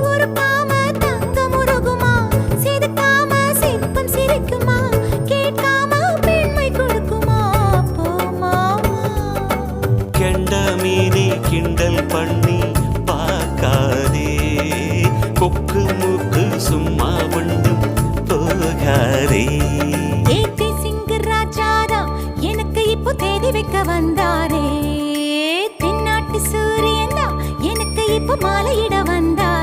ஒரு பாம தங்கம் உருகுமா, செதுக்காம சிற்பம் சிரிக்குமா, கேட்காம பெண்மை கொடுக்குமா போமா. கெண்ட மீனி கிண்டல் பண்ணி பார்க்காதே, கொக்கு மூக்கு சும்மா ஒன்றும் போகாதே. ஏத்தி சிங்கு ராஜாதா எனக்கு இப்போ தேதி வைக்க வந்தாரே, தென்னாட்டு சூரியன் தான் எனக்கு இப்போ மாலையிட வந்தார்.